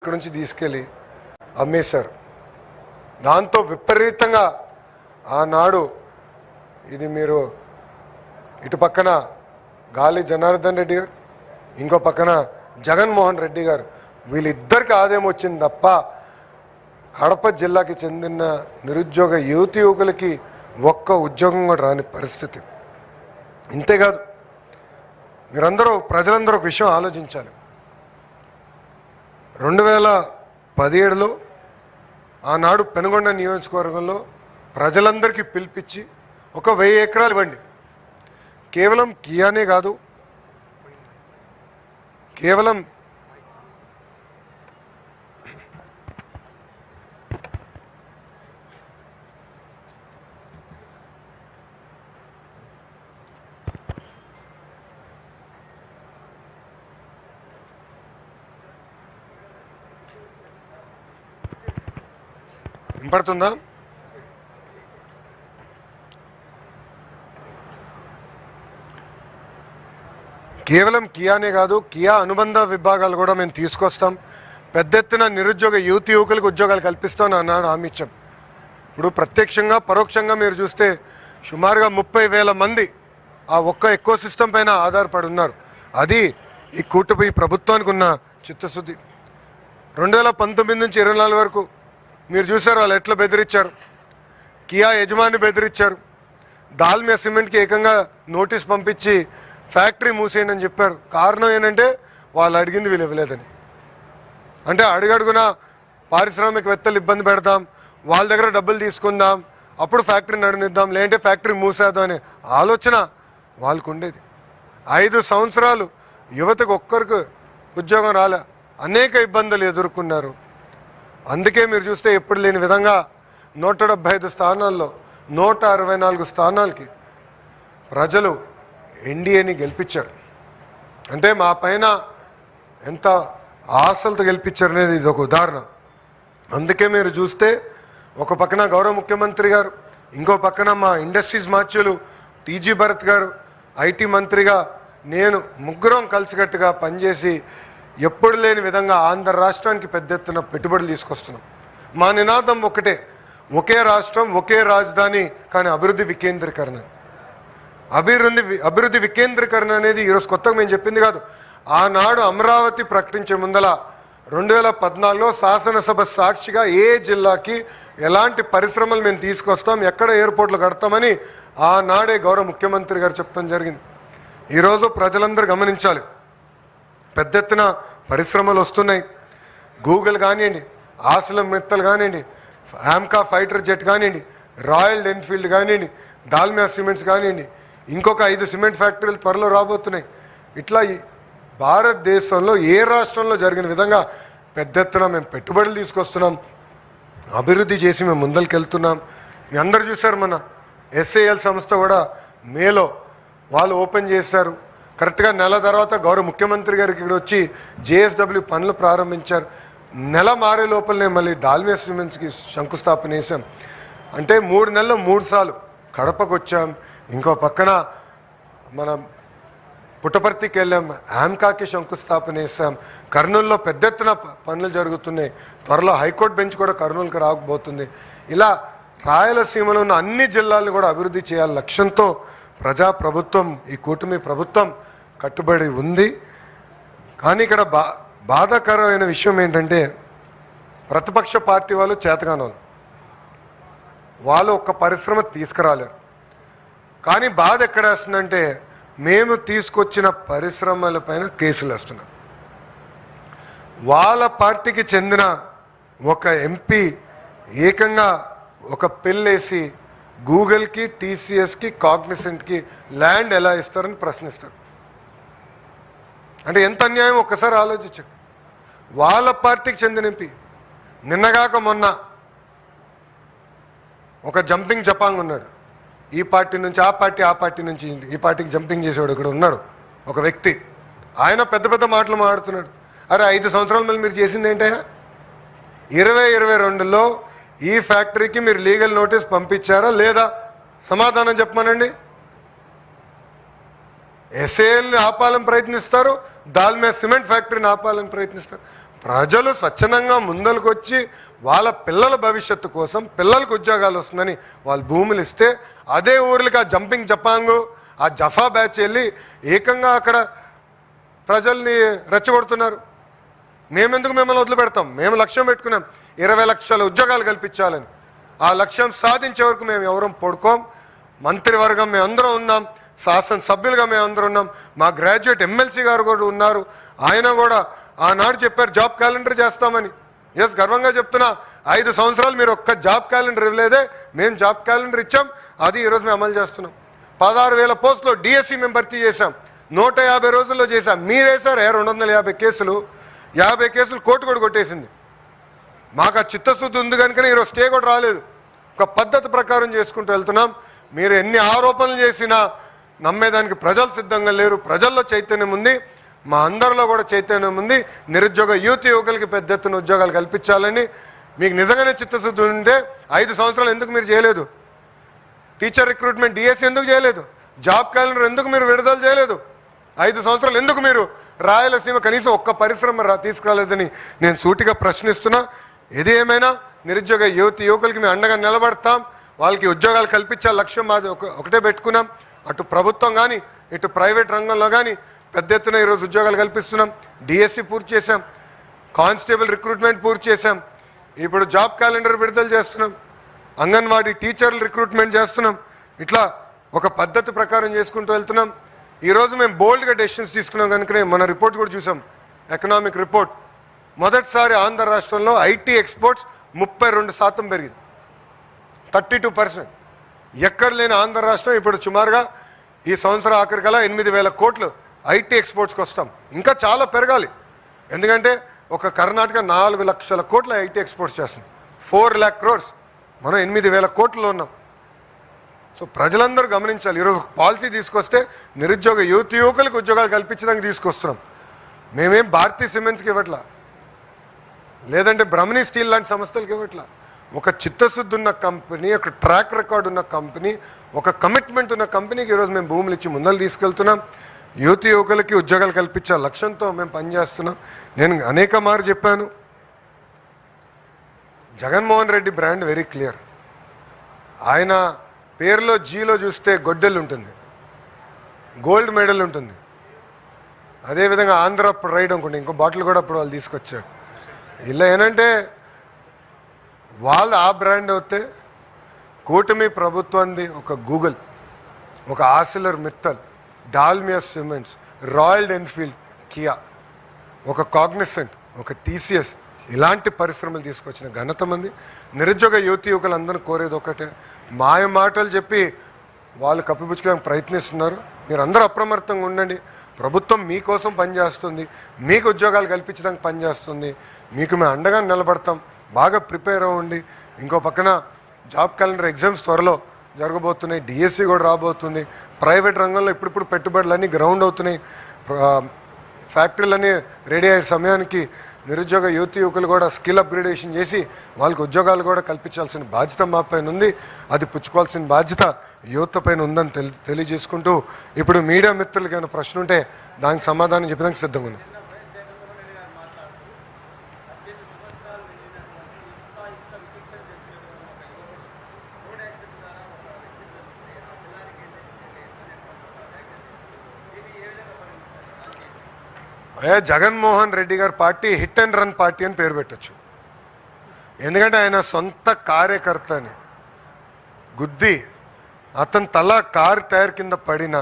ఇక్కడ నుంచి తీసుకెళ్ళి అమ్మేశారు. దాంతో విపరీతంగా ఆనాడు ఇది మీరు ఇటు పక్కన గాలి జనార్దన్ రెడ్డి గారు, ఇంకో పక్కన జగన్మోహన్ రెడ్డి గారు, వీళ్ళిద్దరికి ఆదాయం వచ్చింది తప్ప కడప జిల్లాకి చెందిన నిరుద్యోగ యువకులకి ఒక్క ఉద్యోగం కూడా రాని పరిస్థితి. ఇంతేకాదు, మీరందరూ ప్రజలందరూ ఒక విషయం ఆలోచించాలి. 2017లో ఆనాడు పెనుగొండ నియోజకవర్గంలో ప్రజలందరికీ పిలిపించి ఒక 1000 ఎకరాలు ఇవ్వండి. కేవలం కియానే కాదు, కేవలం వినపడుతుందా? కేవలం కియానే కాదు, కియా అనుబంధ విభాగాలు కూడా మేము తీసుకొస్తాం. పెద్ద ఎత్తున నిరుద్యోగ యువకులకు ఉద్యోగాలు కల్పిస్తామని అన్నాడు, హామీ ఇచ్చాం. ఇప్పుడు ప్రత్యక్షంగా పరోక్షంగా మీరు చూస్తే సుమారుగా 30,000 మంది ఆ ఒక్క ఎకో సిస్టమ్ పైన ఆధారపడి ఉన్నారు. అది ఈ కూటమి ప్రభుత్వానికి ఉన్న చిత్తశుద్ధి. 2019 నుంచి 24 వరకు మీరు చూసారు వాళ్ళు ఎట్లా బెదిరించారు. కియా యజమాని బెదిరించారు. దాల్మియా సిమెంట్కి ఏకంగా నోటీస్ పంపించి ఫ్యాక్టరీ మూసేయండి అని చెప్పారు. కారణం ఏంటంటే వాళ్ళు అడిగింది వీళ్ళు ఇవ్వలేదని. అంటే అడుగడుగున పారిశ్రామికవేత్తలు ఇబ్బంది పెడదాం, వాళ్ళ దగ్గర డబ్బులు తీసుకుందాం, అప్పుడు ఫ్యాక్టరీ నడినిద్దాం, లేదంటే ఫ్యాక్టరీ మూసేద్దాం అనే ఆలోచన వాళ్ళకు ఉండేది. 5 సంవత్సరాలు యువతకు ఒక్కరికి ఉద్యోగం రాలే, అనేక ఇబ్బందులు ఎదుర్కొన్నారు. అందుకే మీరు చూస్తే ఎప్పుడు లేని విధంగా 175 స్థానాల్లో 164 స్థానాలకి ప్రజలు ఎన్డీఏని గెలిపించారు. అంటే మా పైన ఎంత ఆశలతో గెలిపించారు అనేది ఇది ఒక ఉదాహరణ. అందుకే మీరు చూస్తే ఒక పక్కన గౌరవ ముఖ్యమంత్రి గారు, ఇంకో పక్కన మా ఇండస్ట్రీస్ మార్చులు టీజీ భరత్ గారు, ఐటీ మంత్రిగా నేను, ముగ్గురం కలిసికట్టుగా పనిచేసి ఎప్పుడు లేని విధంగా ఆంధ్ర రాష్ట్రానికి పెద్ద ఎత్తున పెట్టుబడులు తీసుకొస్తున్నాం. మా నినాదం ఒకటే, ఒకే రాష్ట్రం ఒకే రాజధాని, కానీ అభివృద్ధి వికేంద్రీకరణ. అభివృద్ధి వికేంద్రీకరణ అనేది ఈరోజు కొత్తగా మేము చెప్పింది కాదు. ఆనాడు అమరావతి ప్రకటించే ముందల 2014లో శాసనసభ సాక్షిగా ఏ జిల్లాకి ఎలాంటి పరిశ్రమలు మేము తీసుకొస్తాం, ఎక్కడ ఎయిర్పోర్ట్లు కడతామని ఆనాడే గౌరవ ముఖ్యమంత్రి గారు చెప్తాం జరిగింది. ఈరోజు ప్రజలందరూ గమనించాలి, పెద్ద ఎత్తున పరిశ్రమలు వస్తున్నాయి. గూగుల్ కానివ్వండి, ఆసిలం మిత్తల్ కానివ్వండి, ఆమ్కా ఫైటర్ జెట్ కానివ్వండి, రాయల్ ఎన్ఫీల్డ్ కానివ్వండి, దాల్మియా సిమెంట్స్ కానివ్వండి, ఇంకొక 5 సిమెంట్ ఫ్యాక్టరీలు త్వరలో రాబోతున్నాయి. ఇట్లా భారతదేశంలో ఏ రాష్ట్రంలో జరిగిన విధంగా పెద్ద ఎత్తున మేము పెట్టుబడులు తీసుకొస్తున్నాం, అభివృద్ధి చేసి మేము ముందరికి వెళ్తున్నాం. మీ అందరు చూశారు, మన ఎస్ఏఎల్ సంస్థ కూడా మేలో వాళ్ళు ఓపెన్ చేశారు. కరెక్ట్గా నెల తర్వాత గౌరవ ముఖ్యమంత్రి గారికి ఇక్కడ వచ్చి జేఎస్డబ్ల్యూ పనులు ప్రారంభించారు. నెల మారే లోపలనే మళ్ళీ దాల్మియా సిమెంట్స్కి శంకుస్థాపన చేశాం. అంటే 3 నెలల్లో 3 సార్లు కడపకు వచ్చాం. ఇంకో పక్కన మన పుట్టపర్తికి వెళ్ళాం, ఆమ్కాకి శంకుస్థాపన చేశాం. కర్నూలులో పెద్ద ఎత్తున పనులు జరుగుతున్నాయి. త్వరలో హైకోర్టు బెంచ్ కూడా కర్నూలుకి రాకపోతుంది. ఇలా రాయలసీమలో ఉన్న అన్ని జిల్లాలను కూడా అభివృద్ధి చేయాలి లక్ష్యంతో ప్రజాప్రభుత్వం, ఈ కూటమి ప్రభుత్వం కట్టుబడి ఉంది. కానీ ఇక్కడ బాధాకరమైన విషయం ఏంటంటే ప్రతిపక్ష పార్టీ వాళ్ళు చేతగానోళ్ళు, వాళ్ళు ఒక్క పరిశ్రమ తీసుకురాలేరు. కానీ బాధ ఎక్కడ వేస్తుందంటే మేము తీసుకొచ్చిన పరిశ్రమలపైన కేసులు వేస్తున్నారు. వాళ్ళ పార్టీకి చెందిన ఒక ఎంపీ ఏకంగా ఒక పిల్లేసి గూగుల్కి, టీసీఎస్కి, కాగ్నిసెంట్కి ల్యాండ్ ఎలా ఇస్తారని ప్రశ్నిస్తారు. అంటే ఎంత అన్యాయం ఒక్కసారి ఆలోచించండి. వాళ్ళ పార్టీకి చెందిన ఎంపీ నిన్నగాక మొన్న ఒక జంపింగ్ జపాంగ్ ఉన్నాడు. ఈ పార్టీ నుంచి ఆ పార్టీ, ఆ పార్టీ నుంచి ఈ పార్టీకి జంపింగ్ చేసేవాడు ఇక్కడ ఉన్నాడు ఒక వ్యక్తి. ఆయన పెద్ద పెద్ద మాటలు మాట్లాడుతున్నాడు. అరే 5 సంవత్సరాల మళ్ళీ మీరు చేసింది ఏంటయ్యా? 2022లో ఈ ఫ్యాక్టరీకి మీరు లీగల్ నోటీస్ పంపించారా లేదా? సమాధానం చెప్పమనండి. ఎస్ఏఎల్ని ఆపాలని ప్రయత్నిస్తారు, దాల్మియా సిమెంట్ ఫ్యాక్టరీని ఆపాలని ప్రయత్నిస్తారు. ప్రజలు స్వచ్ఛందంగా ముందలకొచ్చి వాళ్ళ పిల్లల భవిష్యత్తు కోసం పిల్లలకు ఉద్యోగాలు వస్తుందని వాళ్ళు భూములు ఇస్తే అదే ఊర్లకి ఆ జంపింగ్ జపాంగు ఆ జఫా బ్యాచ్ వెళ్ళి ఏకంగా అక్కడ ప్రజల్ని రెచ్చగొడుతున్నారు. మేమెందుకు మిమ్మల్ని వదిలిపెడతాం? మేము లక్ష్యం పెట్టుకున్నాం 20 లక్షల ఉద్యోగాలు కల్పించాలని. ఆ లక్ష్యం సాధించే వరకు మేము ఎవరం పడుకోం. మంత్రివర్గం మేము అందరం ఉన్నాం, శాసనసభ్యులుగా మేము అందరం ఉన్నాం, మా గ్రాడ్యుయేట్ ఎమ్మెల్సీ గారు కూడా ఉన్నారు. ఆయన కూడా ఆనాడు చెప్పారు జాబ్ క్యాలెండర్ చేస్తామని. ఎస్, గర్వంగా చెప్తున్నా, 5 సంవత్సరాలు మీరు ఒక్క జాబ్ క్యాలెండర్ ఇవ్వలేదే, మేము జాబ్ క్యాలెండర్ ఇచ్చాం, అది ఈరోజు మేము అమలు చేస్తున్నాం. 16,000 పోస్టులో డిఎస్సి మేము భర్తీ చేశాం, 150 రోజుల్లో చేశాం. మీరేసారు 250 కేసులు, 50 కేసులు కోర్టు కూడా కొట్టేసింది. మాకు ఆ చిత్తశుద్ధి ఉంది కనుకనే ఈరోజు స్టే కూడా రాలేదు. ఒక పద్ధతి ప్రకారం చేసుకుంటూ వెళ్తున్నాం. మీరు ఎన్ని ఆరోపణలు చేసినా నమ్మేదానికి ప్రజలు సిద్ధంగా లేరు. ప్రజల్లో చైతన్యం ఉంది, మా అందరిలో కూడా చైతన్యం ఉంది. నిరుద్యోగ యువకులకి పెద్ద ఎత్తున ఉద్యోగాలు కల్పించాలని మీకు నిజంగానే చిత్తశుద్ధి ఉంటే 5 సంవత్సరాలు ఎందుకు మీరు చేయలేదు? టీచర్ రిక్రూట్మెంట్ డిఎస్సి ఎందుకు చేయలేదు? జాబ్ క్యాలెండర్ ఎందుకు మీరు విడుదల చేయలేదు? 5 సంవత్సరాలు ఎందుకు మీరు రాయలసీమ కనీసం ఒక్క పరిశ్రమ తీసుకురాలేదని నేను సూటిగా ప్రశ్నిస్తున్నా. ఏది ఏమైనా నిరుద్యోగ యువకులకి మేము అండగా నిలబడతాం. వాళ్ళకి ఉద్యోగాలు కల్పించాలి లక్ష్యం మాది ఒకటే పెట్టుకున్నాం. అటు ప్రభుత్వం కానీ ఇటు ప్రైవేట్ రంగంలో కానీ పెద్ద ఎత్తున ఈరోజు ఉద్యోగాలు కల్పిస్తున్నాం. డిఎస్సి పూర్తి చేశాం, కానిస్టేబుల్ రిక్రూట్మెంట్ పూర్తి చేశాం, ఇప్పుడు జాబ్ క్యాలెండర్ విడుదల చేస్తున్నాం, అంగన్వాడీ టీచర్లు రిక్రూట్మెంట్ చేస్తున్నాం. ఇట్లా ఒక పద్ధతి ప్రకారం చేసుకుంటూ వెళ్తున్నాం. ఈరోజు మేము బోల్డ్గా డెసిషన్స్ తీసుకున్నాం కనుకనే మన రిపోర్ట్ కూడా చూసాం, ఎకనామిక్ రిపోర్ట్. మొదటిసారి ఆంధ్ర రాష్ట్రంలో ఐటీ ఎక్స్పోర్ట్స్ 32% పెరిగింది, 32%. ఎక్కడ లేని ఆంధ్ర రాష్ట్రం ఇప్పుడు సుమారుగా ఈ సంవత్సరం ఆఖరికల్లా 8,000 కోట్లు ఐటీ ఎక్స్పోర్ట్స్కి వస్తాం. ఇంకా చాలా పెరగాలి, ఎందుకంటే ఒక కర్ణాటక 4 లక్షల కోట్ల ఐటీ ఎక్స్పోర్ట్స్ చేస్తున్నాం, 4 lakh crores. మనం 8,000 కోట్లలో ఉన్నాం. సో ప్రజలందరూ గమనించాలి. ఈరోజు పాలసీ తీసుకొస్తే నిరుద్యోగ యువకులకు ఉద్యోగాలు కల్పించడానికి తీసుకొస్తున్నాం. మేమేం భారతీయ సిమెంట్స్కి ఇవ్వట్లా, లేదంటే బ్రహ్మణి స్టీల్ లాంటి సంస్థలకు ఇవ్వట్లా. ఒక చిత్తశుద్ధి ఉన్న కంపెనీ, ఒక ట్రాక్ రికార్డ్ ఉన్న కంపెనీ, ఒక కమిట్మెంట్ ఉన్న కంపెనీకి ఈరోజు మేము భూములు ఇచ్చి ముందలు తీసుకెళ్తున్నాం. యువకులకి ఉద్యోగాలు కల్పించే లక్ష్యంతో మేము పనిచేస్తున్నాం. నేను అనేక మారు చెప్పాను, Jaganmohan Reddy brand very clear. ఆయన పేరులో జీలో చూస్తే గొడ్డెలు ఉంటుంది, గోల్డ్ మెడల్ ఉంటుంది. అదేవిధంగా ఆంధ్ర ప్రైడ్ అనుకుంటే ఇంకో బాటిల్ కూడా అప్పుడు వాళ్ళు తీసుకొచ్చారు. ఇలా ఏంటంటే వాళ్ళు ఆ బ్రాండ్ అవుతే కూటమి ప్రభుత్వాన్ని ఒక గూగుల్, ఒక ఆసిలర్ Mittal, Dalmia cements, royal Enfield, Kia, ఒక కాగ్నిసెంట్, ఒక టీసీఎస్ ఇలాంటి పరిశ్రమలు తీసుకొచ్చిన ఘనత మంది. నిరుద్యోగ యువకులందరూ కోరేది ఒకటే, మాయ మాటలు చెప్పి వాళ్ళు కప్పిపుచ్చుకోవడానికి ప్రయత్నిస్తున్నారు. మీరు అందరూ అప్రమత్తంగా ఉండండి. ప్రభుత్వం మీకోసం పనిచేస్తుంది, మీకు ఉద్యోగాలు కల్పించడానికి పనిచేస్తుంది. మీకు మేము అండగా నిలబడతాం. బాగా ప్రిపేర్ అవ్వండి. ఇంకో పక్కన జాబ్ క్యాలెండర్ ఎగ్జామ్స్ త్వరలో జరగబోతున్నాయి, డిఎస్సి కూడా రాబోతుంది. ప్రైవేట్ రంగంలో ఇప్పుడిప్పుడు పెట్టుబడులన్నీ గ్రౌండ్ అవుతున్నాయి, ఫ్యాక్టరీలన్నీ రెడీ అయ్యే సమయానికి నిరుద్యోగ యువకులు కూడా స్కిల్ అప్గ్రేడేషన్ చేసి వాళ్ళకి ఉద్యోగాలు కూడా కల్పించాల్సిన బాధ్యత మా పైన ఉంది. అది పుచ్చుకోవాల్సిన బాధ్యత యువత పైన ఉందని తెలియజేసుకుంటూ, ఇప్పుడు మీడియా మిత్రులకి ఏమైనా ప్రశ్న ఉంటే దానికి సమాధానం చెప్పడానికి సిద్ధంగా ఉంది. జగన్మోహన్ రెడ్డి గారి party hit and run party అని పేరు పెట్టచ్చు. ఎందుకంటే ఆయన సొంత కార్యకర్తని గుద్ది అతని తల కారు టైర్ కింద పడిన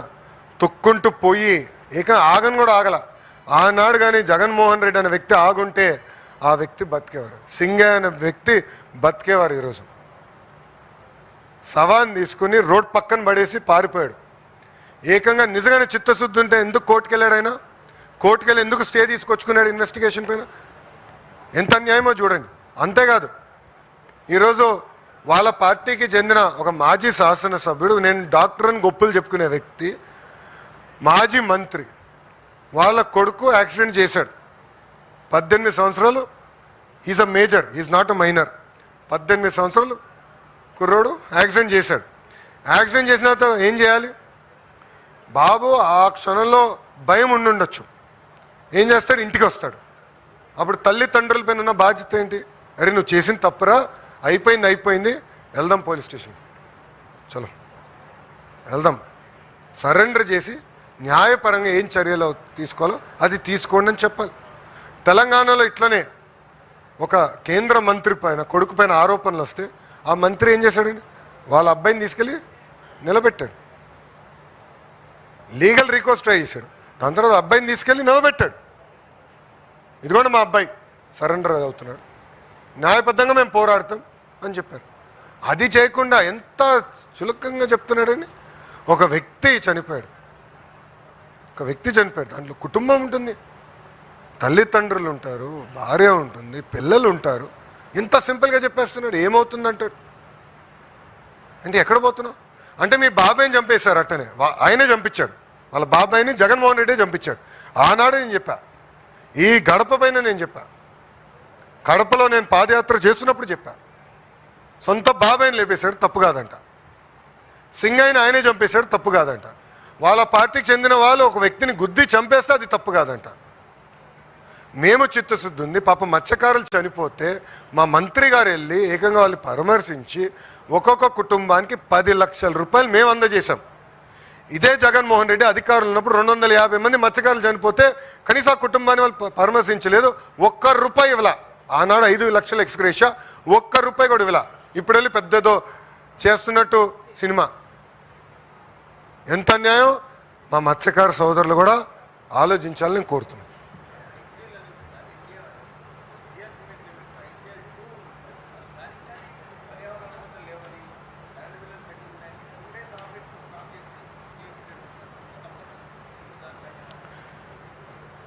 తొక్కుంటూ పోయి ఆగను కూడా ఆగల. ఆనాడు కానీ జగన్మోహన్ రెడ్డి అనే వ్యక్తి ఆగుంటే ఆ వ్యక్తి బతికేవారు, సింగే అనే వ్యక్తి బతికేవారు. ఈరోజు సవాన్ తీసుకుని రోడ్ పక్కన పడేసి పారిపోయాడు. ఏకంగా నిజంగానే చిత్తశుద్ధి ఉంటే ఎందుకు కోర్టుకెళ్ళాడు? ఆయన కోర్టుకెళ్ళి ఎందుకు స్టే తీసుకొచ్చుకున్నాడు ఇన్వెస్టిగేషన్ పైన? ఎంత అన్యాయమో చూడండి. అంతేకాదు, ఈరోజు వాళ్ళ పార్టీకి చెందిన ఒక మాజీ శాసనసభ్యుడు, నేను డాక్టర్ అని గొప్పలు చెప్పుకునే వ్యక్తి, మాజీ మంత్రి, వాళ్ళ కొడుకు యాక్సిడెంట్ చేశాడు. 18 సంవత్సరాలు. Is a major, is not a minor. 18 సంవత్సరాలు కుర్రోడు యాక్సిడెంట్ చేశాడు. యాక్సిడెంట్ చేసిన తర్వాత ఏం చేయాలి? బాబు ఆ క్షణంలో భయం ఉండుండొచ్చు. ఏం చేస్తాడు? ఇంటికి వస్తాడు. అప్పుడు తల్లిదండ్రుల పైన ఉన్న బాధ్యత ఏంటి? అరే నువ్వు చేసిన తప్పురా, అయిపోయింది, వెళ్దాం పోలీస్ స్టేషన్, చలో వెళ్దాం, సరెండర్ చేసి న్యాయపరంగా ఏం చర్యలు తీసుకోవాలో అది తీసుకోండి అని చెప్పాలి. తెలంగాణలో ఇట్లనే ఒక కేంద్ర మంత్రి పైన కొడుకు పైన ఆరోపణలు వస్తే ఆ మంత్రి ఏం చేశాడండి? వాళ్ళ అబ్బాయిని తీసుకెళ్ళి నిలబెట్టాడు, లీగల్ రిక్వెస్ట్ ట్రై చేశాడు. దాని తర్వాత అబ్బాయిని తీసుకెళ్ళి నిలబెట్టాడు. ఇదిగోండి మా అబ్బాయి సరెండర్ అవుతున్నాడు, న్యాయబద్ధంగా మేము పోరాడతాం అని చెప్పారు. అది చేయకుండా ఎంత చులకంగా చెప్తున్నాడని. ఒక వ్యక్తి చనిపోయాడు, దాంట్లో కుటుంబం ఉంటుంది, తల్లిదండ్రులు ఉంటారు, భార్య ఉంటుంది, పిల్లలు ఉంటారు. ఇంత సింపుల్గా చెప్పేస్తున్నాడు. ఏమవుతుందంటాడు అంటే ఎక్కడ పోతున్నావు అంటే మీ బాబాయిని చంపేశారు అట్టనే, ఆయనే చంపించాడు, వాళ్ళ బాబాయిని జగన్మోహన్ రెడ్డి చంపించాడు. ఆనాడే నేను చెప్పా, ఈ గడప పైన నేను చెప్పా, కడపలో నేను పాదయాత్ర చేస్తున్నప్పుడు చెప్పా, సొంత బాబాయిని లేపేశాడు, తప్పు కాదంట. సింగయ్యని ఆయనే చంపేశాడు, తప్పు కాదంట. వాళ్ళ పార్టీకి చెందిన వాళ్ళు ఒక వ్యక్తిని గుద్ది చంపేస్తే అది తప్పు కాదంట. మేము చిత్తశుద్ధి ఉంది. పాప మత్స్యకారులు చనిపోతే మా మంత్రి గారు వెళ్ళి ఏకంగా వాళ్ళు పరామర్శించి ఒక్కొక్క కుటుంబానికి 10 లక్షల రూపాయలు మేము అందజేశాం. ఇదే జగన్మోహన్ రెడ్డి అధికారులు ఉన్నప్పుడు 250 మంది మత్స్యకారులు చనిపోతే కనీసం ఆ కుటుంబాన్ని వాళ్ళు పరామర్శించలేదు, ₹1 ఇవ్వలా. ఆనాడు 5 లక్షల ఎక్స్గ్రేషియా, ₹1 కూడా ఇవ్వలా. ఇప్పుడు వెళ్ళి పెద్దదో చేస్తున్నట్టు సినిమా. ఎంత అన్యాయం! మా మత్స్యకార సోదరులు కూడా ఆలోచించాలని కోరుతున్నాను.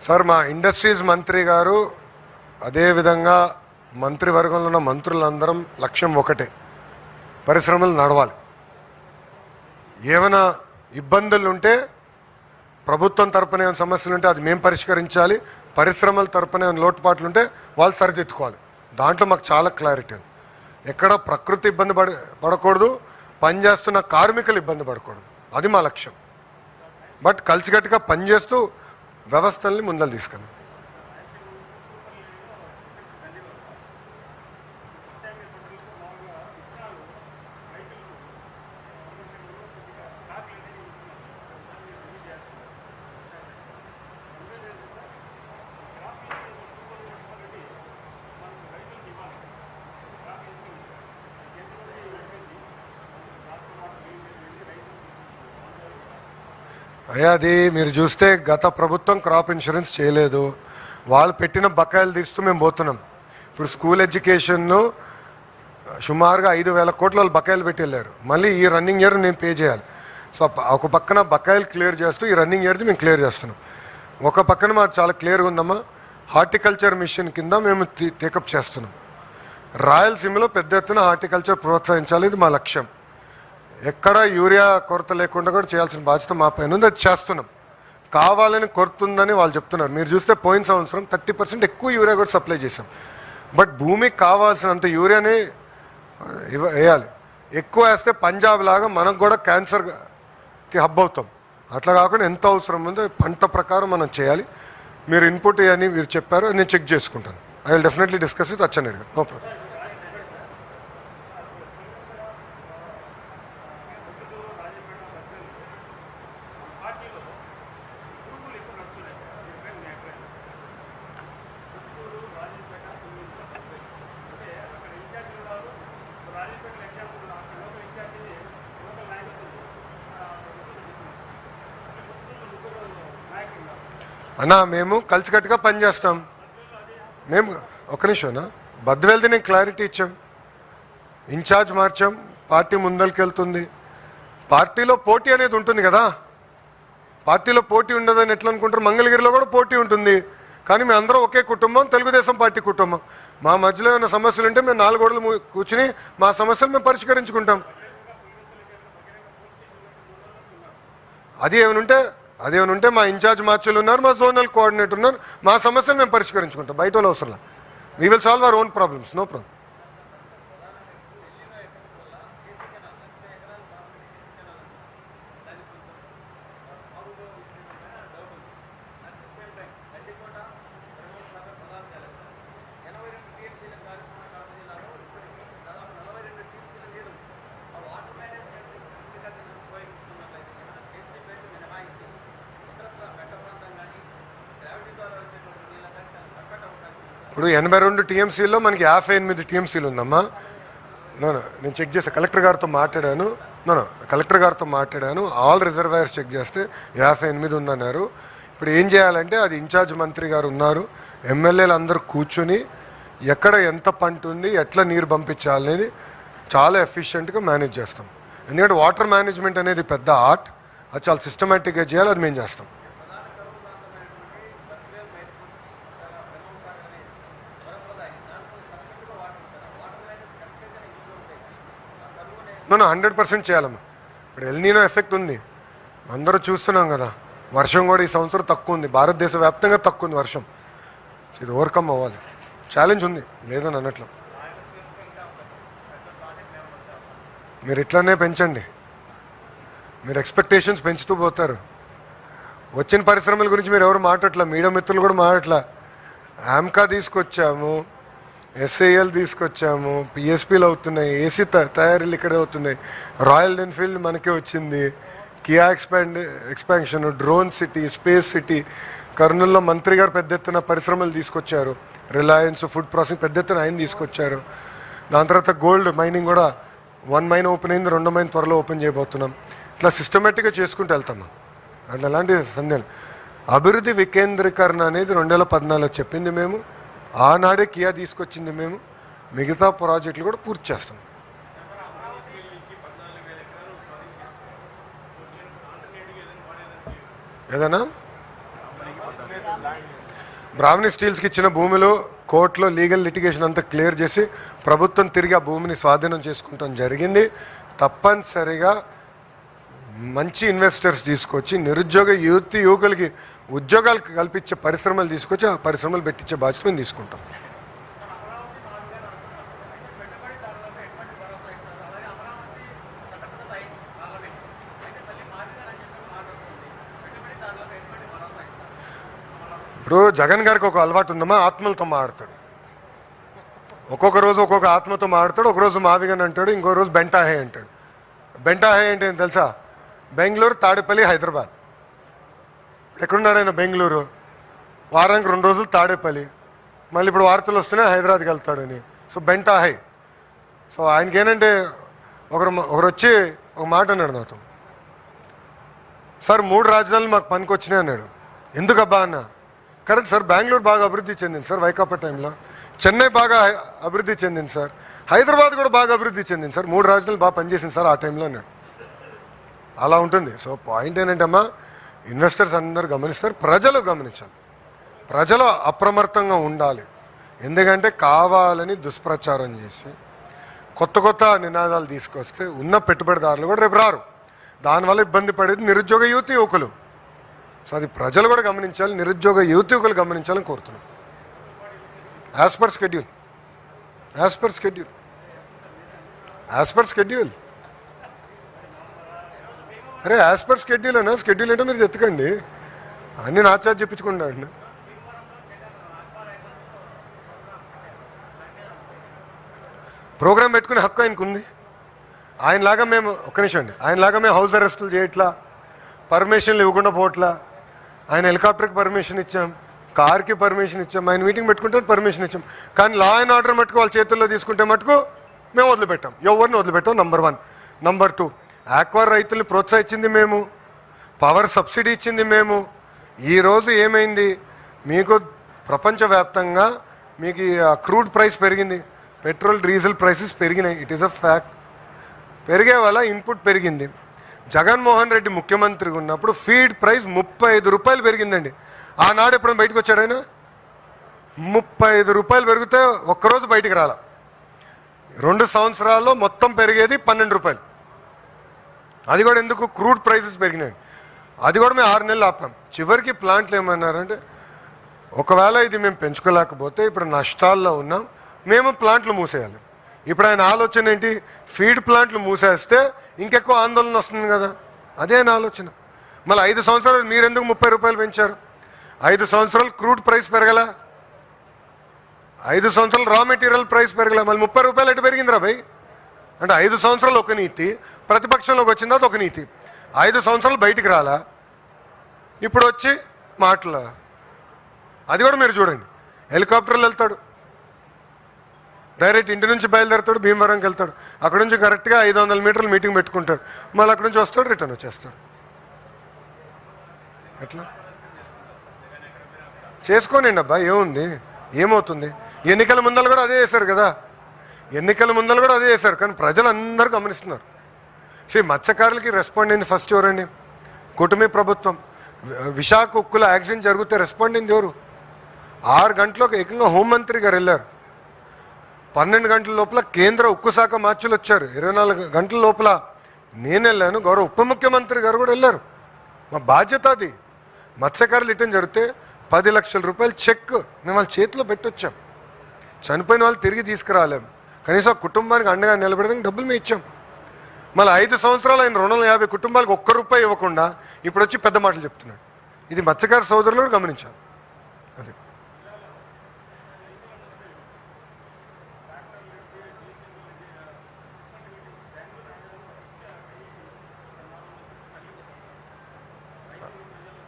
సార్, మా ఇండస్ట్రీస్ మంత్రి గారు అదేవిధంగా మంత్రివర్గంలో ఉన్న మంత్రులందరం లక్ష్యం ఒకటే, పరిశ్రమలు నడవాలి. ఏమైనా ఇబ్బందులు ఉంటే ప్రభుత్వం తరపున ఏమైనా సమస్యలు ఉంటే అది మేము పరిష్కరించాలి, పరిశ్రమల తరపున ఏమైనా లోటుపాట్లు ఉంటే వాళ్ళు సరిదిద్దుకోవాలి. దాంట్లో మాకు చాలా క్లారిటీ ఉంది. ఎక్కడ ప్రకృతి ఇబ్బంది పడకూడదు, పనిచేస్తున్న కార్మికులు ఇబ్బంది పడకూడదు, అది మా లక్ష్యం. బట్ కలిసికట్టుగా పనిచేస్తూ వ్యవస్థల్ని ముందలు తీసుకెళ్ళాలి. అయ్యా, అది మీరు చూస్తే గత ప్రభుత్వం క్రాప్ ఇన్సూరెన్స్ చేయలేదు, వాళ్ళు పెట్టిన బకాయిలు తీస్తూ మేము పోతున్నాం. ఇప్పుడు స్కూల్ ఎడ్యుకేషన్ను సుమారుగా 5,000 కోట్లు వాళ్ళు బకాయిలు పెట్టి వెళ్ళారు. మళ్ళీ ఈ రన్నింగ్ ఇయర్ నేను పే చేయాలి. సో ఒక పక్కన బకాయిలు క్లియర్ చేస్తూ ఈ రన్నింగ్ ఇయర్ది మేము క్లియర్ చేస్తున్నాం. ఒక పక్కన మాకు చాలా క్లియర్గా ఉందమ్మా, హార్టికల్చర్ మిషన్ కింద మేము టేకప్ చేస్తున్నాం. రాయలసీమలో పెద్ద ఎత్తున హార్టికల్చర్ ప్రోత్సహించాలి, ఇది మా లక్ష్యం. ఎక్కడ యూరియా కొరత లేకుండా కూడా చేయాల్సిన బాధ్యత మా పైన ఉంది, అది చేస్తున్నాం. కావాలని కొరతుందని వాళ్ళు చెప్తున్నారు. మీరు చూస్తే పోయిన సంవత్సరం 30% ఎక్కువ యూరియా కూడా సప్లై చేసాం. బట్ భూమికి కావాల్సినంత యూరియానే వేయాలి. ఎక్కువ వేస్తే పంజాబ్ లాగా మనకు కూడా క్యాన్సర్కి హబ్ అవుతాం. అట్లా కాకుండా ఎంత అవసరం ఉందో పంట ప్రకారం మనం చేయాలి. మీరు ఇన్పుట్ అని మీరు చెప్పారు, నేను చెక్ చేసుకుంటాను. I will definitely discuss with Atchannaidu గారు, నో ప్రాబ్లం. అన్నా, మేము కలిసికట్టుగా పనిచేస్తాం. మేము ఒక నిమిషం బద్వేల్ది నేను క్లారిటీ ఇచ్చాం, ఇన్ఛార్జ్ మార్చాం, పార్టీ ముందరికి వెళ్తుంది. పార్టీలో పోటీ అనేది ఉంటుంది కదా, పార్టీలో పోటీ ఉండదని ఎట్లా అనుకుంటారు? మంగళగిరిలో కూడా పోటీ ఉంటుంది, కానీ మేము అందరం ఒకే కుటుంబం, తెలుగుదేశం పార్టీ కుటుంబం. మా మధ్యలో ఏమైనా సమస్యలు ఉంటే మేము 4 గోడలు కూర్చుని మా సమస్యలు మేము పరిష్కరించుకుంటాం. అదేమైనా ఉంటే మా ఇన్ఛార్జ్ మార్చులు ఉన్నారు, మా జోనల్ కోఆర్డినేటర్ ఉన్నారు, మా సమస్యలు మేము పరిష్కరించుకుంటాం. బయట వాళ్ళు అవసరం, we will solve our own problems, no problem. ఇప్పుడు 82 టీఎంసీలో మనకి 58 టీఎంసీలు ఉందమ్మా. నేను చెక్ చేసా, కలెక్టర్ గారితో మాట్లాడాను. కలెక్టర్ గారితో మాట్లాడాను. ఆల్ రిజర్వాయర్స్ చెక్ చేస్తే 58 ఉందన్నారు. ఇప్పుడు ఏం చేయాలంటే అది ఇన్ఛార్జ్ మంత్రి గారు ఉన్నారు, ఎమ్మెల్యేలు అందరూ కూర్చుని ఎక్కడ ఎంత పంట ఉంది, ఎట్లా నీరు పంపించాలనేది చాలా ఎఫిషియెంట్గా మేనేజ్ చేస్తాం. ఎందుకంటే వాటర్ మేనేజ్మెంట్ అనేది పెద్ద ఆర్ట్, అది చాలా సిస్టమేటిక్గా చేయాలి, అది మేము చేస్తాం. 100% చేయాలమ్మా. ఇప్పుడు ఎల్నీనో ఎఫెక్ట్ ఉంది, అందరూ చూస్తున్నాం కదా. వర్షం కూడా ఈ సంవత్సరం తక్కువ ఉంది, భారతదేశ వ్యాప్తంగా తక్కువ ఉంది వర్షం. ఇది ఓవర్కమ్ అవ్వాలి, ఛాలెంజ్ ఉంది, లేదని అన్నట్లు. మీరు ఇట్లానే పెంచండి, మీరు ఎక్స్పెక్టేషన్స్ పెంచుతూ పోతారు. వచ్చిన పరిశ్రమల గురించి మీరు ఎవరు మాట్లాడట్లా, మీడియా మిత్రులు కూడా మాట్లాడట్లా. ఆమ్కా తీసుకొచ్చాము, ఎస్ఐఎల్ తీసుకొచ్చాము, పిఎస్పీలు అవుతున్నాయి, ఏసీ తయారీలు ఇక్కడే అవుతున్నాయి, రాయల్ ఎన్ఫీల్డ్ మనకే వచ్చింది, Kia expansion, drone city, space city, కర్నూలులో మంత్రి గారు పెద్ద ఎత్తున పరిశ్రమలు తీసుకొచ్చారు, రిలయన్స్ ఫుడ్ ప్రాసెసింగ్ పెద్ద ఎత్తున ఆయన తీసుకొచ్చారు. దాని తర్వాత గోల్డ్ మైనింగ్ కూడా 1 మైన్ ఓపెన్ అయింది, 2 మైన్ త్వరలో ఓపెన్ చేయబోతున్నాం. ఇట్లా సిస్టమేటిక్గా చేసుకుంటూ వెళ్తామా. అట్లా ఎలాంటి సందేహాలు. అభివృద్ధి వికేంద్రీకరణ అనేది 2014 చెప్పింది మేము, ఆనాడే కియా తీసుకొచ్చింది మేము. మిగతా ప్రాజెక్టులు కూడా పూర్తి చేస్తాం. ఏదైనా బ్రాహ్మణి స్టీల్స్కి ఇచ్చిన భూమిలో కోర్టులో లీగల్ లిటిగేషన్ అంతా క్లియర్ చేసి ప్రభుత్వం తిరిగి ఆ భూమిని స్వాధీనం చేసుకుంటాం జరిగింది. తప్పనిసరిగా మంచి ఇన్వెస్టర్స్ తీసుకొచ్చి నిరుద్యోగ యువకులకి ఉద్యోగాలు కల్పించే పరిశ్రమలు తీసుకొచ్చి ఆ పరిశ్రమలు పెట్టించే బాధ్యత మేము తీసుకుంటాం. ఇప్పుడు జగన్ గారికి ఒక అలవాటు ఉందమ్మా, ఆత్మలతో మాట్లాడతాడు. ఒక్కొక్క రోజు ఒక్కొక్క ఆత్మతో మాట్లాడతాడు. ఒకరోజు మావిగన్ అంటాడు, ఇంకో రోజు బెంటాహే అంటాడు. బెంటాహే అంటే ఏం తెలుసా? బెంగళూరు, తాడేపల్లి, హైదరాబాద్. ఎక్కడున్నాడు ఆయన? బెంగళూరు. వారానికి 2 రోజులు తాడేపల్లి, మళ్ళీ ఇప్పుడు వార్తలు వస్తున్నాయి హైదరాబాద్కి వెళ్తాడని. సో బెంటాహే. సో ఆయనకి ఏంటంటే ఒకరు వచ్చి ఒక మాట అన్నాడు నాతో, సార్ 3 రాజధానులు మాకు పనికొచ్చినాయి అన్నాడు. ఎందుకబ్బా అన్న? కరెక్ట్ సార్, బెంగళూరు బాగా అభివృద్ధి చెందింది సార్ వైకాపా టైంలో, చెన్నై బాగా అభివృద్ధి చెందింది సార్, హైదరాబాద్ కూడా బాగా అభివృద్ధి చెందింది సార్, 3 రాజధానులు బాగా పనిచేసింది సార్ ఆ టైంలో అన్నాడు. అలా ఉంటుంది. సో పాయింట్ ఏంటంటే అమ్మా, ఇన్వెస్టర్స్ అందరూ గమనిస్తారు, ప్రజలు గమనించాలి, ప్రజలు అప్రమత్తంగా ఉండాలి. ఎందుకంటే కావాలని దుష్ప్రచారం చేసి కొత్త నినాదాలు తీసుకొస్తే ఉన్న పెట్టుబడిదారులు కూడా రేపు రారు. దానివల్ల ఇబ్బంది పడేది నిరుద్యోగ యువకులు. సో అది ప్రజలు కూడా గమనించాలి, నిరుద్యోగ యువకులు గమనించాలని కోరుతున్నాం. యాజ్ పర్ షెడ్యూల్ అరే యాజ్ పర్ షెడ్యూల్ అన్నా. షెడ్యూల్ అంటే మీరు ఎత్తుకండి, అన్నీ నా చార్జ్ చెప్పించుకుంటాడు. ప్రోగ్రామ్ పెట్టుకునే హక్కు ఆయనకు ఉంది. ఆయనలాగా మేము ఆయనలాగా మేము హౌస్ అరెస్టులు చేయట్లా, పర్మిషన్లు ఇవ్వకుండా పోవట్లా. ఆయన హెలికాప్టర్కి పర్మిషన్ ఇచ్చాం, కార్కి పర్మిషన్ ఇచ్చాం, ఆయన మీటింగ్ పెట్టుకుంటే పర్మిషన్ ఇచ్చాం. కానీ లా అండ్ ఆర్డర్ మటుకు వాళ్ళ చేతుల్లో తీసుకుంటే మటుకు మేము వదిలిపెట్టాం, ఎవరిని వదిలిపెట్టాం. నంబర్ 1. నంబర్ 2, ఆక్వా రైతుల్ని ప్రోత్సహించింది మేము, పవర్ సబ్సిడీ ఇచ్చింది మేము. ఈరోజు ఏమైంది, మీకు ప్రపంచవ్యాప్తంగా మీకు క్రూడ్ ప్రైస్ పెరిగింది, పెట్రోల్ డీజిల్ ప్రైసెస్ పెరిగినాయి. It is a fact. పెరిగే వల్ల ఇన్పుట్ పెరిగింది. జగన్మోహన్ రెడ్డి ముఖ్యమంత్రిగా ఉన్నప్పుడు ఫీడ్ ప్రైస్ 35 రూపాయలు పెరిగిందండి. ఆనాడు ఎప్పుడైనా బయటకు వచ్చాడు ఆయన? 35 రూపాయలు పెరిగితే ఒక్కరోజు బయటికి రాల. 2 సంవత్సరాల్లో మొత్తం పెరిగేది 12 రూపాయలు. అది కూడా ఎందుకు? క్రూడ్ ప్రైసెస్ పెరిగినాయి. అది కూడా మేము 6 నెలలు ఆపాం. చివరికి ప్లాంట్లు ఏమన్నారంటే, ఒకవేళ ఇది మేము పెంచుకోలేకపోతే ఇప్పుడు నష్టాల్లో ఉన్నాం, మేము ప్లాంట్లు మూసేయాలి. ఇప్పుడు ఆయన ఆలోచన ఏంటి? ఫీడ్ ప్లాంట్లు మూసేస్తే ఇంకెక్కువ ఆందోళన వస్తుంది కదా, అదే ఆయన ఆలోచన. మళ్ళీ 5 సంవత్సరాలు మీరెందుకు 30 రూపాయలు పెంచారు? 5 సంవత్సరాలు క్రూడ్ ప్రైస్ పెరగల, 5 సంవత్సరాలు రా మెటీరియల్ ప్రైస్ పెరగల, మళ్ళీ 30 రూపాయలు ఎటు పెరిగిందిరా భయ్? అంటే 5 సంవత్సరాలు ఒక నీతి, ప్రతిపక్షంలోకి వచ్చిన తర్వాత ఒక నీతి. 5 సంవత్సరాలు బయటికి రాలా, ఇప్పుడు వచ్చి మాటలు. అది కూడా మీరు చూడండి, హెలికాప్టర్లు వెళ్తాడు, డైరెక్ట్ ఇంటి నుంచి బయలుదేరుతాడు, భీమవరంకి వెళ్తాడు, అక్కడ నుంచి కరెక్ట్గా 500 మీటర్లు మీటింగ్ పెట్టుకుంటాడు, మళ్ళీ అక్కడ నుంచి వస్తాడు, రిటర్న్ వచ్చేస్తాడు. ఎట్లా చేసుకోనండి అబ్బా, ఏముంది, ఏమవుతుంది? ఎన్నికల ముందలు కూడా అదే చేశారు కదా, ఎన్నికల ముందలు కూడా అదే చేశారు. కానీ ప్రజలందరూ గమనిస్తున్నారు. మత్స్యకారులకి రెస్పాండ్ అయింది ఫస్ట్ ఎవరండి? కూటమి ప్రభుత్వం. విశాఖ ఉక్కుల యాక్సిడెంట్ జరిగితే రెస్పాండ్ అయింది ఎవరు? 6 గంటలకు ఏకంగా హోంమంత్రి గారు వెళ్ళారు. 12 గంటల లోపల కేంద్ర ఉక్కు శాఖ మార్చులు వచ్చారు. 24 గంటల లోపల నేను వెళ్ళాను, గౌరవ ఉప ముఖ్యమంత్రి గారు కూడా వెళ్ళారు. మా బాధ్యత అది. మత్స్యకారులు రిటర్న్ జరిగితే 10 లక్షల రూపాయలు చెక్ మేము వాళ్ళ చేతిలో పెట్టొచ్చాం. చనిపోయిన వాళ్ళు తిరిగి తీసుకురాలేము, కనీసం కుటుంబానికి అండగా నిలబడడానికి డబ్బులు మేము ఇచ్చాం. మళ్ళీ 5 సంవత్సరాలు ఆయన 250 కుటుంబాలకు ₹1 ఇవ్వకుండా ఇప్పుడు వచ్చి పెద్ద మాటలు చెప్తున్నాడు. ఇది మత్స్యకార సోదరులు కూడా గమనించాలి. అది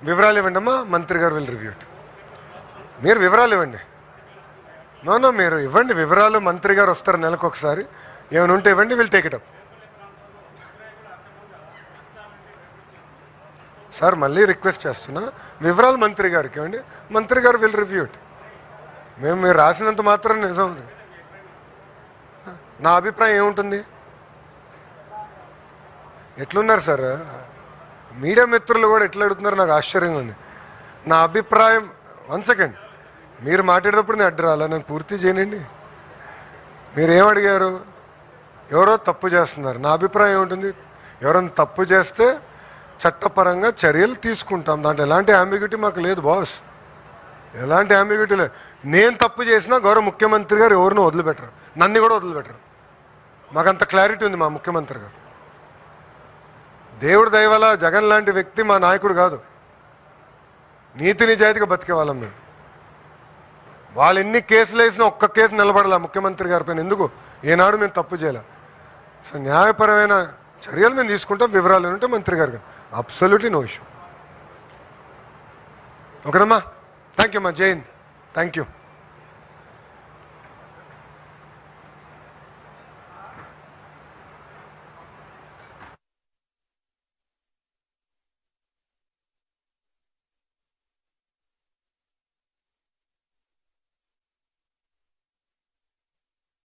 వివరాలు ఇవ్వండి అమ్మా, మంత్రి గారు విల్ రివ్యూ ఇట్. మీరు వివరాలు ఇవ్వండి. నో మీరు ఇవ్వండి వివరాలు, మంత్రి గారు వస్తారు నెలకు ఒకసారి, ఏమైనా ఉంటే ఇవ్వండి, will take it up. Sir మళ్ళీ రిక్వెస్ట్ చేస్తున్నా, వివరాలు మంత్రి గారికి ఇవ్వండి, మంత్రి గారు విల్ రివ్యూ ఇట్. మీరు రాసినంత మాత్రం నిజం ఉంది. నా అభిప్రాయం ఏముంటుంది? ఎట్లున్నారు సార్ మీడియా మిత్రులు కూడా ఎట్లా అడుగుతున్నారు, నాకు ఆశ్చర్యంగా ఉంది. నా అభిప్రాయం 1 సెకండ్, మీరు మాట్లాడేటప్పుడు నేను అడ్డు రాలా, నేను పూర్తి చేయనండి. మీరేం అడిగారు? ఎవరో తప్పు చేస్తున్నారు. నా అభిప్రాయం ఏముంటుంది? ఎవరైనా తప్పు చేస్తే చట్టపరంగా చర్యలు తీసుకుంటాం, దాంట్లో ఎలాంటి అంబిగ్యూటీ మాకు లేదు బాస్, ఎలాంటి అంబిగ్యూటీ లేదు. నేను తప్పు చేసినా గౌరవ ముఖ్యమంత్రి గారు ఎవరినో వదిలిపెట్టరు, నన్ను కూడా వదిలిపెట్టరు. మాకంత క్లారిటీ ఉంది మా ముఖ్యమంత్రి గారు. దేవుడి దయ వల్ల జగన్ లాంటి వ్యక్తి మా నాయకుడు కాదు. నీతి నిజాయితీగా బతికే వాళ్ళం మేము. వాళ్ళు ఎన్ని కేసులు వేసినా ఒక్క కేసు నిలబడాల ముఖ్యమంత్రి గారి పైన. ఎందుకు? ఏనాడు మేము తప్పు చేయలే. సో న్యాయపరమైన చర్యలు మేము తీసుకుంటాం. వివరాలు ఉంటే మంత్రి గారు అబ్సల్యూట్లీ నో ఇష్యూ. ఓకేనమ్మా, థ్యాంక్ యూ అమ్మా, జై హింద్, థ్యాంక్ యూ.